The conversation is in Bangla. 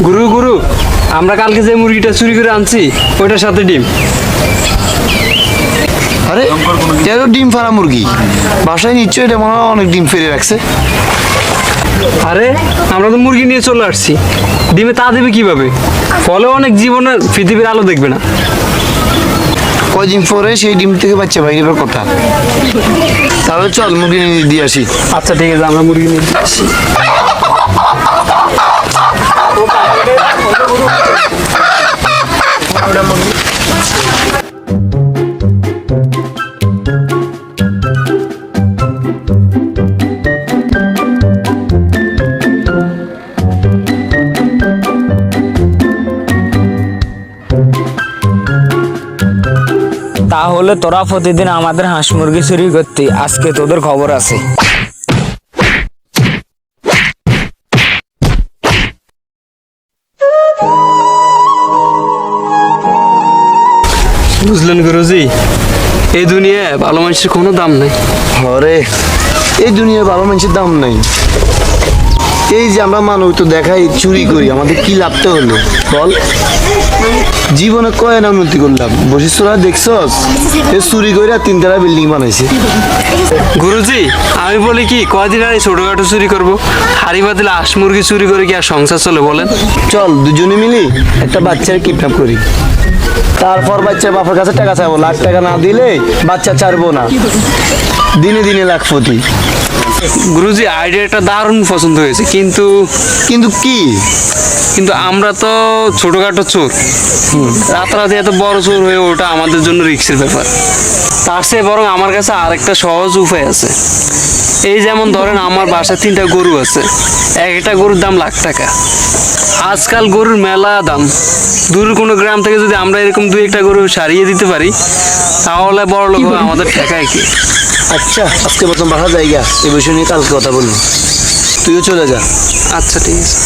গুরু গুরু, আমরা কালকে যে মুরগিটা চুরি করে আনছি ওইটার সাথে ডিম। আরে এটা তো ডিম ফাড়া মুরগি, বাসায় নিশ্চয়ই এটা মনে হয় অনেক ডিম ফেলে রাখছে। আরে আমরা তো মুরগি নিয়ে চলে আসছি, ডিমে তা দেবে কিভাবে? ফলে অনেক জীবনের পৃথিবীর আলো দেখবে না। কয়দিন পরে সেই ডিম থেকে বাচ্চা বাইরের কথা। তাহলে চল মুরগি নিয়ে দিয়ে আসি। আচ্ছা ঠিক আছে, আমরা মুরগি নিয়ে আসছি। তাহলে তোরা প্রতিদিন আমাদের হাঁস মুরগি চুরি করতি, আজকে তোদের খবর আছে। বুঝলেন গুরুজি, এই দুনিয়ায় ভালো মানুষের কোনো দাম নেই। আরে এই দুনিয়ায় ভালো মানুষের দাম নাই। এই যে আমরা মানব তো দেখাই চুরি করি, আমাদের কি লাভতে হলো বল? জীবনে কয় না উন্নতি করলাম, বসিস তোরা দেখছস এ চুরি করে 3 তলা বিল্ডিং বানাইছে। গুরুজি আমি বলি কি, কয়দিন আর এই ছোটখাটো চুরি করবো? হাড়ি বাতিল হাঁস মুরগি চুরি করে কি আর সংসার চলে বলেন? চল দুজনে মিলি একটা বাচ্চার কিডন্যাপ করি, তারপর বাচ্চার বাপের কাছে টাকা চাইবো, লাখ টাকা না দিলে বাচ্চা ছাড়বো না, দিনে দিনে লাখপতি। গুরুজি আইডিয়াটা দারুণ পছন্দ হয়েছে, কিন্তু কিন্তু কি? কিন্তু আমরা তো ছোটখাটো চোর, রাতারাতি এত বড় চোর হয়ে ওটা আমাদের জন্য রিস্কের ব্যাপার। তার চেয়ে বরং আমার কাছে আরেকটা সহজ উপায় আছে। এই যেমন ধরেন আমার বাসায় 3টা গরু আছে, একটা গরুর দাম লাখ টাকা। আজকাল গরুর মেলা দাম, দূরের কোনো গ্রাম থেকে যদি আমরা এরকম 2-1টা গরু সারিয়ে দিতে পারি তাহলে বড় লোক আমাদের ঠেকায় কি? আচ্ছা আজকে প্রথম বাসা জায়গা, এ বিষয় নিয়ে কালকে কথা বলবো, তুইও চলে যা। আচ্ছা ঠিক আছে।